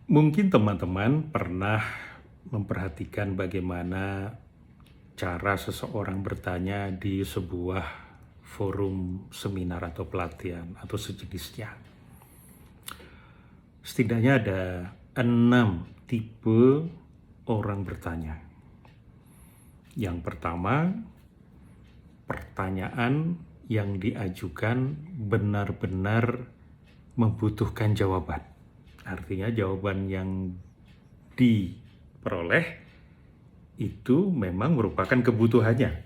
Mungkin teman-teman pernah memperhatikan bagaimana cara seseorang bertanya di sebuah forum seminar atau pelatihan atau sejenisnya. Setidaknya ada 6 tipe orang bertanya. Yang pertama, pertanyaan yang diajukan benar-benar membutuhkan jawaban. Artinya jawaban yang diperoleh itu memang merupakan kebutuhannya.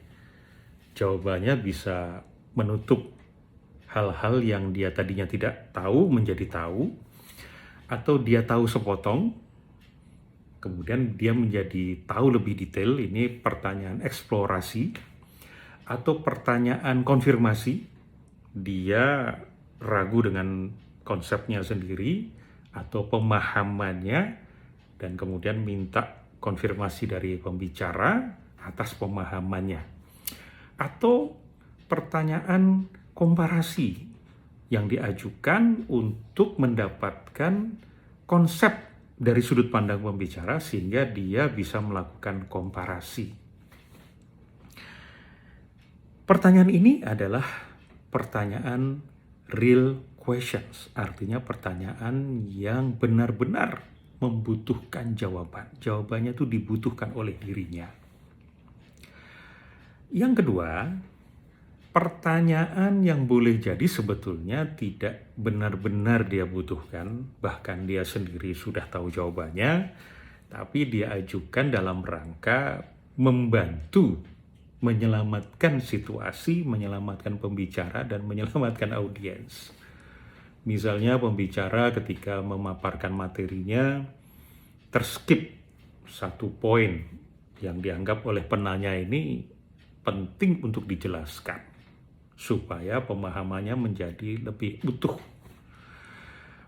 Jawabannya bisa menutup hal-hal yang dia tadinya tidak tahu menjadi tahu, atau dia tahu sepotong, kemudian dia menjadi tahu lebih detail. Ini pertanyaan eksplorasi, atau pertanyaan konfirmasi. Dia ragu dengan konsepnya sendiri atau pemahamannya, dan kemudian minta konfirmasi dari pembicara atas pemahamannya. Atau pertanyaan komparasi yang diajukan untuk mendapatkan konsep dari sudut pandang pembicara sehingga dia bisa melakukan komparasi. Pertanyaan ini adalah pertanyaan real questions, artinya pertanyaan yang benar-benar membutuhkan jawaban. Jawabannya itu dibutuhkan oleh dirinya. Yang kedua, pertanyaan yang boleh jadi sebetulnya tidak benar-benar dia butuhkan, bahkan dia sendiri sudah tahu jawabannya, tapi dia ajukan dalam rangka membantu menyelamatkan situasi, menyelamatkan pembicara, dan menyelamatkan audiens. Misalnya pembicara ketika memaparkan materinya terskip satu poin yang dianggap oleh penanya ini penting untuk dijelaskan supaya pemahamannya menjadi lebih utuh.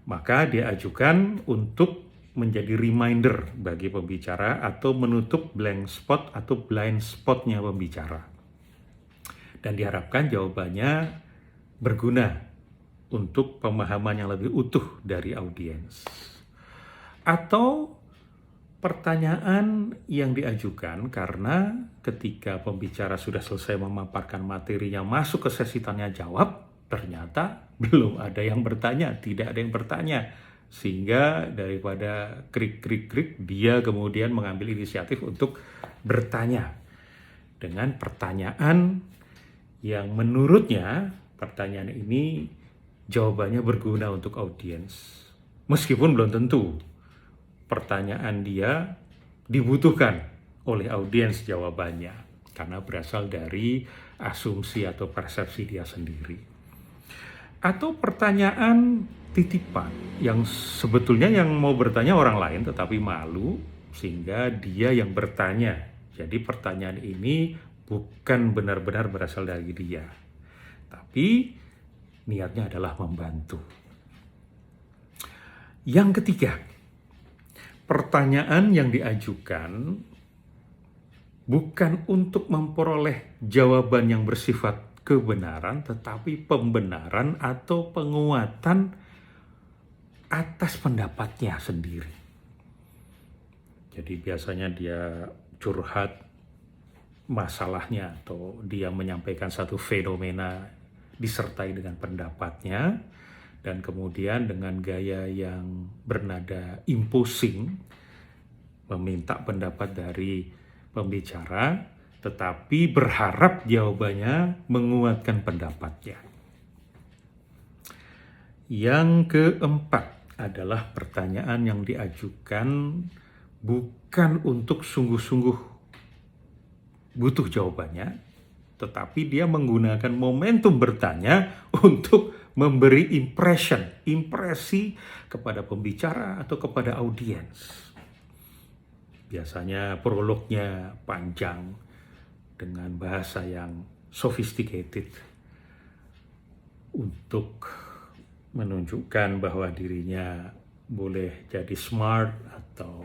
Maka dia ajukan untuk menjadi reminder bagi pembicara atau menutup blank spot atau blind spotnya pembicara. Dan diharapkan jawabannya berguna untuk pemahaman yang lebih utuh dari audiens. Atau pertanyaan yang diajukan karena ketika pembicara sudah selesai memaparkan materinya, masuk ke sesi tanya jawab, ternyata belum ada yang bertanya, tidak ada yang bertanya. Sehingga daripada krik-krik-krik, dia kemudian mengambil inisiatif untuk bertanya dengan pertanyaan yang menurutnya pertanyaan ini jawabannya berguna untuk audiens. Meskipun belum tentu pertanyaan dia dibutuhkan oleh audiens jawabannya, karena berasal dari asumsi atau persepsi dia sendiri. Atau pertanyaan titipan yang sebetulnya yang mau bertanya orang lain tetapi malu sehingga dia yang bertanya. Jadi pertanyaan ini bukan benar-benar berasal dari dia, tapi niatnya adalah membantu. Yang ketiga, pertanyaan yang diajukan bukan untuk memperoleh jawaban yang bersifat kebenaran, tetapi pembenaran atau penguatan atas pendapatnya sendiri. Jadi biasanya dia curhat masalahnya atau dia menyampaikan satu fenomena disertai dengan pendapatnya, dan kemudian dengan gaya yang bernada imposing meminta pendapat dari pembicara, tetapi berharap jawabannya menguatkan pendapatnya. Yang keempat adalah pertanyaan yang diajukan bukan untuk sungguh-sungguh butuh jawabannya, tetapi dia menggunakan momentum bertanya untuk memberi impresi kepada pembicara atau kepada audiens. Biasanya prolognya panjang dengan bahasa yang sophisticated untuk menunjukkan bahwa dirinya boleh jadi smart atau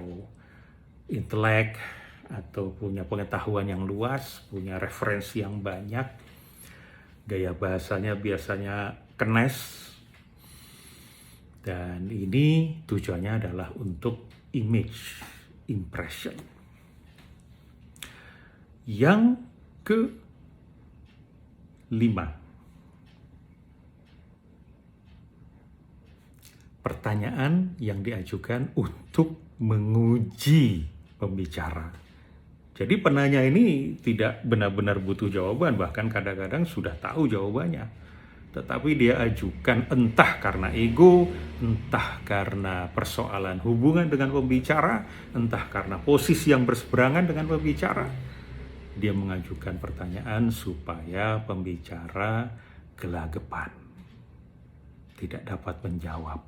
intelek atau punya pengetahuan yang luas, punya referensi yang banyak. Gaya bahasanya biasanya kenes, Dan ini tujuannya adalah untuk image impression. Yang kelima, pertanyaan yang diajukan untuk menguji pembicara. Jadi penanya ini tidak benar-benar butuh jawaban, bahkan kadang-kadang sudah tahu jawabannya. Tetapi dia ajukan entah karena ego, entah karena persoalan hubungan dengan pembicara, entah karena posisi yang berseberangan dengan pembicara. Dia mengajukan pertanyaan supaya pembicara gelagapan, tidak dapat menjawab,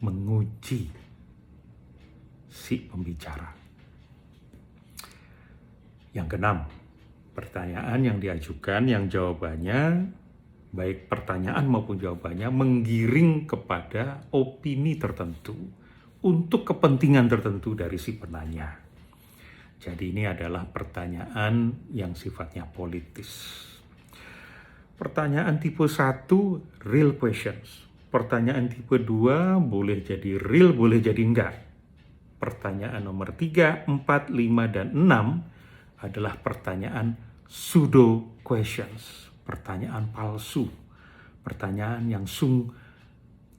menguji si pembicara. Yang keenam, pertanyaan yang diajukan yang jawabannya, baik pertanyaan maupun jawabannya, menggiring kepada opini tertentu untuk kepentingan tertentu dari si penanya. Jadi ini adalah pertanyaan yang sifatnya politis. Pertanyaan tipe 1, real questions. Pertanyaan tipe 2 boleh jadi real, boleh jadi enggak. Pertanyaan nomor 3, 4, 5, dan 6 adalah pertanyaan pseudo questions, pertanyaan palsu, pertanyaan yang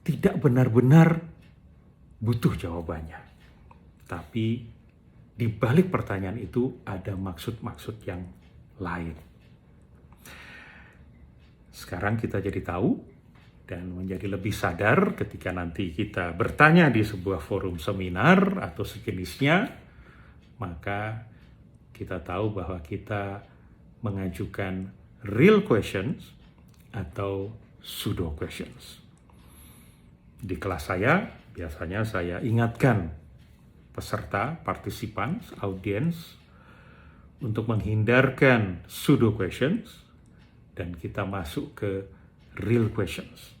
tidak benar-benar butuh jawabannya. Tapi di balik pertanyaan itu ada maksud-maksud yang lain. Sekarang kita jadi tahu dan menjadi lebih sadar ketika nanti kita bertanya di sebuah forum seminar atau sejenisnya, maka kita tahu bahwa kita mengajukan real questions atau pseudo questions. Di kelas saya, biasanya saya ingatkan peserta, partisipan, audiens untuk menghindarkan pseudo questions dan kita masuk ke real questions.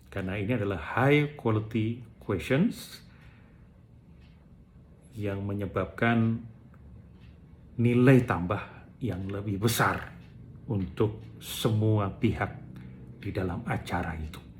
Karena ini adalah high quality questions yang menyebabkan nilai tambah yang lebih besar untuk semua pihak di dalam acara itu.